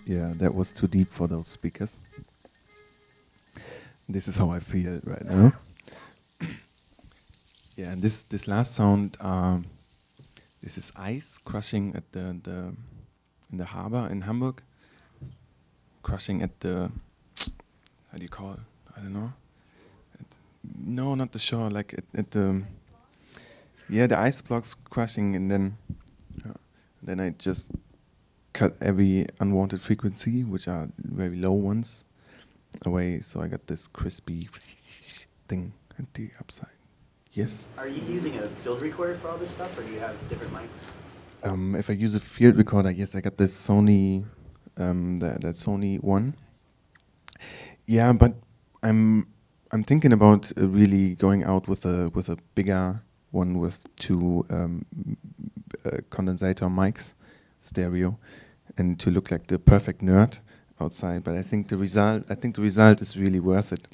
Yeah, that was too deep for those speakers. This is how I feel right now. Yeah, and this last sound, this is ice crushing at the in the harbor in Hamburg, crushing at the, how do you call it? I don't know. No, not the shore. Like at the, yeah, the ice blocks crushing, and then I just cut every unwanted frequency, which are very low ones, away. So I got this crispy thing at the upside. Yes. Are you using a field recorder for all this stuff, or do you have different mics? If I use a field recorder, yes, I got this Sony, that Sony one. Yeah, but I'm thinking about really going out with a bigger one with two condensator mics, stereo, and to look like the perfect nerd outside. But I think the result is really worth it.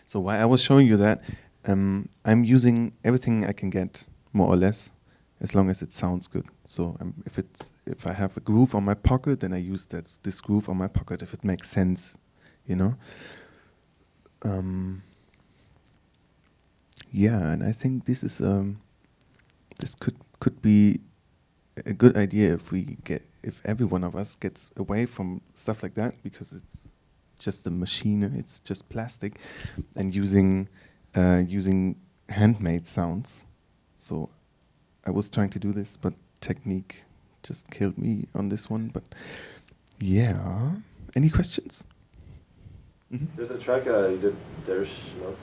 So while I was showing you that, I'm using everything I can get, more or less, as long as it sounds good. So if I have a groove on my pocket, then I use this groove on my pocket if it makes sense, you know. Yeah, and I think this is this could be a good idea if every one of us gets away from stuff like that, because it's just a machine and it's just plastic, and using handmade sounds. So I was trying to do this, but technique just killed me on this one. But yeah, any questions? There's a track you did, Der Schmelz.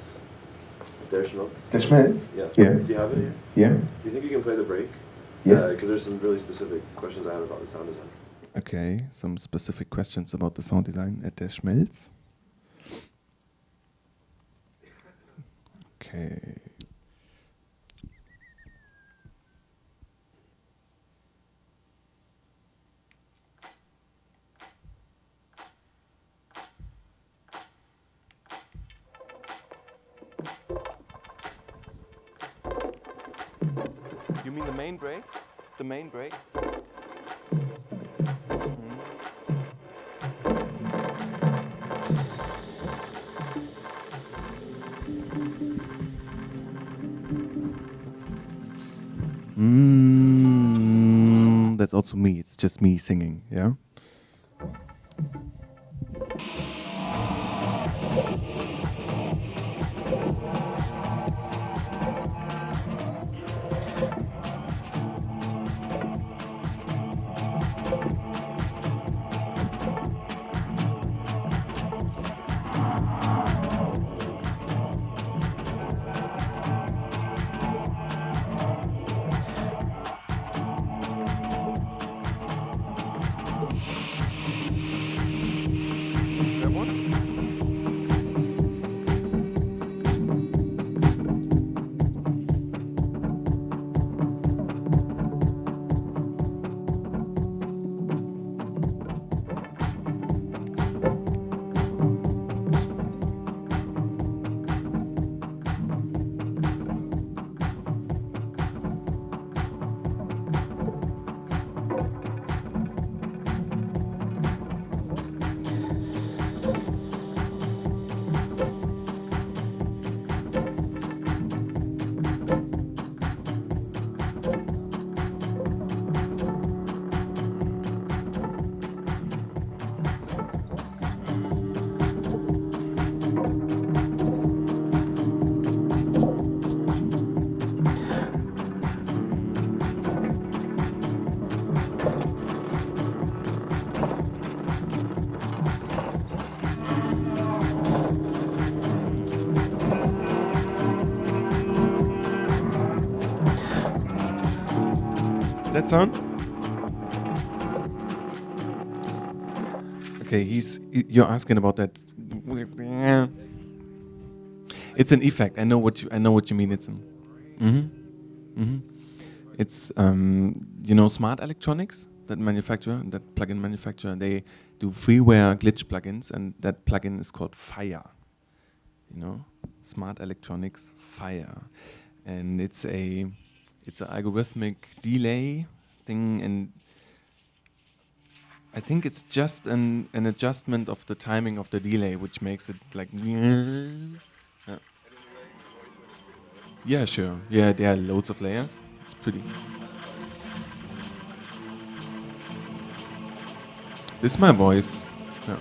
Der Schmelz. Der Schmelz? Yeah. Yeah. Do you have it here? Yeah. Do you think you can play the break? Yes. Because there's some really specific questions I have about the sound design. Okay, some specific questions about the sound design at Der Schmelz. Okay. You mean the main break? The main break? That's also me. It's just me singing, yeah? That one? That sound? Okay, you're asking about that. It's an effect. I know what you mean. It's it's smart electronics, that plugin manufacturer, they do freeware glitch plugins, and that plugin is called Fire. Smart electronics Fire, and it's an algorithmic delay thing, and I think it's just an adjustment of the timing of the delay, which makes it like. Yeah. Yeah, sure. Yeah, there are loads of layers. It's pretty. This is my voice. Yeah.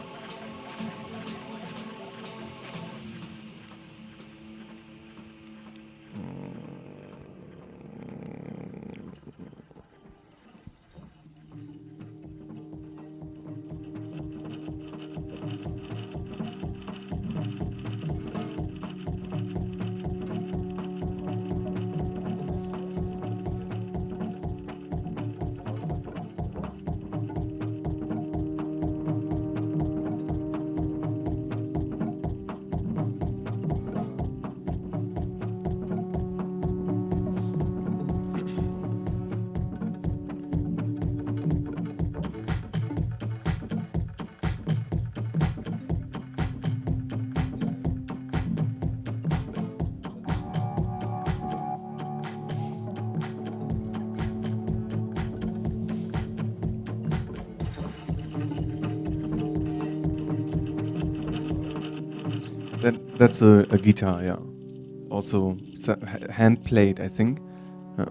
That's a guitar, yeah. Also hand played, I think. Yeah.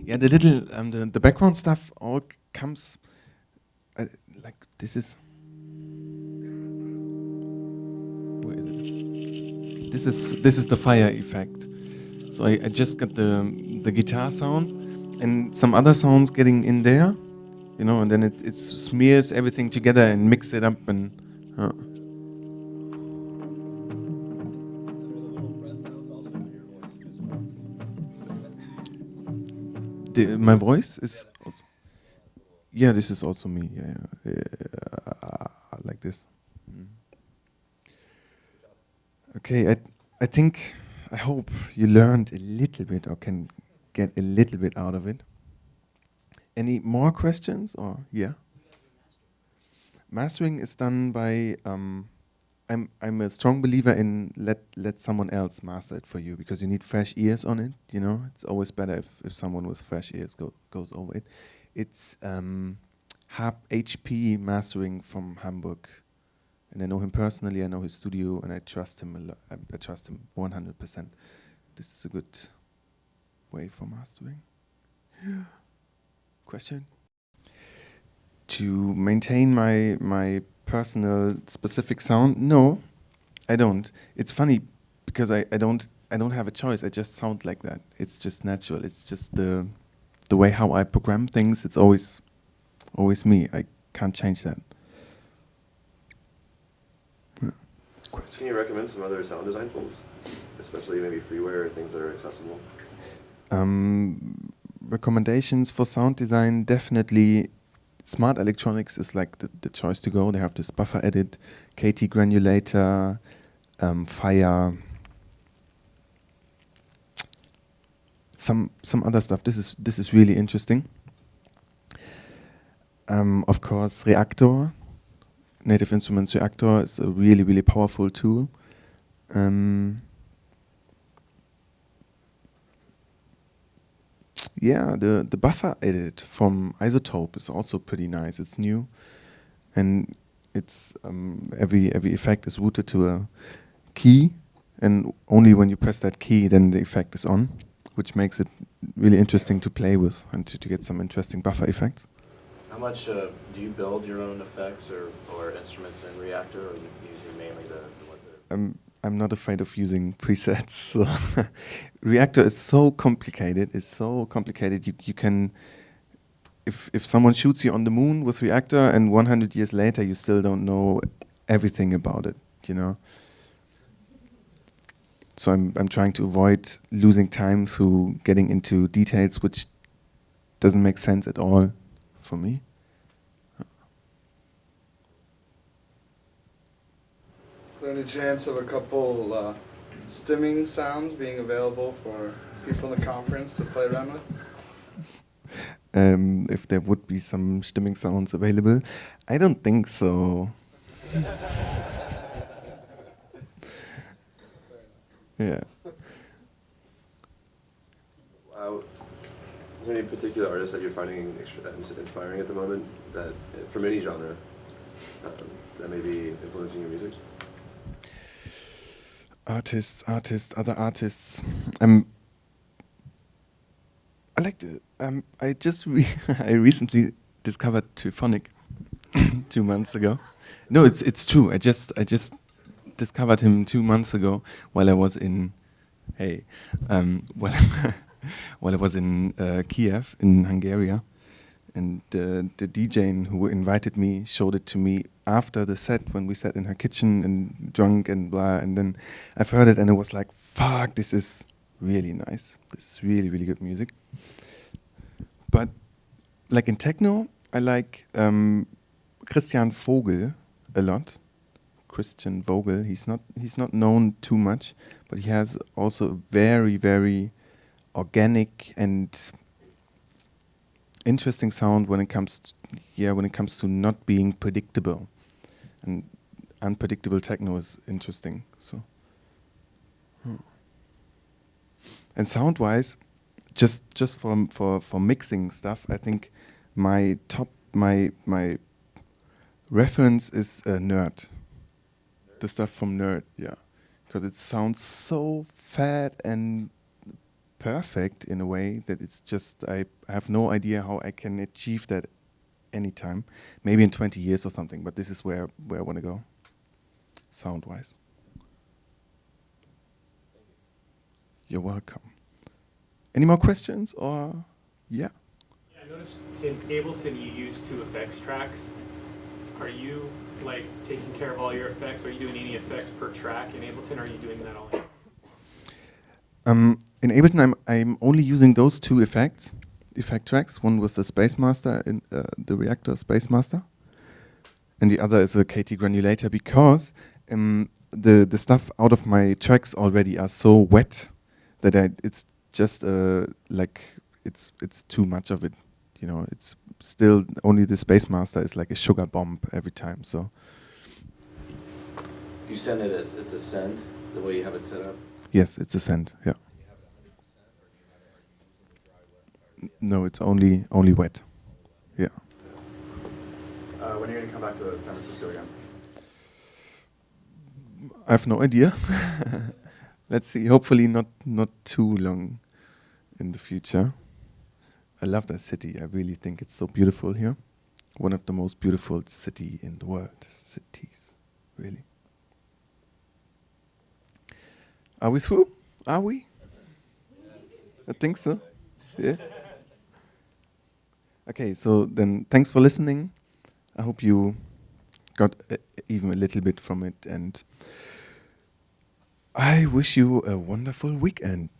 Yeah, the little the background stuff all comes like this is. Where is it? This is the fire effect. So I just got the guitar sound and some other sounds getting in there, you know, and then it smears everything together and mix it up and. My voice is. Also, yeah, this is also me. Yeah, like this. Okay, I think I hope you learned a little bit or can get a little bit out of it. Any more questions or yeah? Mastering is done by I'm a strong believer in let someone else master it for you because you need fresh ears on it. You know, it's always better if someone with fresh ears goes over it. It's HP Mastering from Hamburg, and I know him personally. I know his studio, and I trust him a lot. I trust him 100%. This is a good way for mastering. Question? To maintain my personal specific sound? No, I don't. It's funny because I don't have a choice. I just sound like that. It's just natural. It's just the way how I program things. It's always me. I can't change that. Can you recommend some other sound design tools, especially maybe freeware or things that are accessible? Recommendations for sound design, definitely smart electronics is like the choice to go. They have this buffer edit, KT granulator, Fire, some other stuff. This is really interesting. Of course, Reactor, Native Instruments Reactor is a really, really powerful tool. Yeah, the buffer edit from Isotope is also pretty nice. It's new, and it's every effect is routed to a key, and only when you press that key, then the effect is on, which makes it really interesting to play with and to get some interesting buffer effects. How much do you build your own effects or instruments in Reactor, or are you using mainly the ones that are... I'm not afraid of using presets. So Reactor is so complicated. It's so complicated. You can, if someone shoots you on the moon with Reactor, and 100 years later you still don't know everything about it. You know. So I'm trying to avoid losing time through getting into details which doesn't make sense at all for me. Is there any chance of a couple stimming sounds being available for people in the conference to play around with? If there would be some stimming sounds available, I don't think so. Yeah. Is there any particular artist that you're finding inspiring at the moment, that from any genre, that may be influencing your music? Other artists. I like the. I just I recently discovered Triphonic 2 months ago. No, it's true. I just discovered him 2 months ago while I was in. Hey, while while I was in Kiev in Hungary, and the DJ who invited me showed it to me after the set when we sat in her kitchen and drunk and blah, and then I've heard it and it was like, fuck, this is really nice. This is really, really good music. But like in techno, I like Christian Vogel a lot. Christian Vogel. He's not known too much, but he has also a very, very organic and interesting sound when it comes to not being predictable. And unpredictable techno is interesting. So and sound-wise, just for mixing stuff, I think my reference is Nerd. The stuff from Nerd, yeah, because it sounds so fat and perfect in a way that it's just I have no idea how I can achieve that anytime. Maybe in 20 years or something, but this is where I want to go, sound-wise. You're welcome. Any more questions or yeah? Yeah, I noticed in Ableton you use 2 effects tracks. Are you like taking care of all your effects? Are you doing any effects per track in Ableton? Or are you doing that all in? In Ableton, I'm only using those 2 effect tracks. One with the Space Master, the Reactor Space Master, and the other is a KT granulator because the stuff out of my tracks already are so wet that it's just like it's too much of it. You know, it's still only the Space Master is like a sugar bomb every time. So You send it, it's a send, the way you have it set up? yes, it's a send. Yeah. No, it's only wet. Yeah. When are you going to come back to San Francisco again? I have no idea. Let's see. Hopefully not too long in the future. I love that city. I really think it's so beautiful here. One of the most beautiful city in the world. Cities, really. Are we through? Are we? I think so. Yeah. Okay, so then thanks for listening. I hope you got even a little bit from it, and I wish you a wonderful weekend.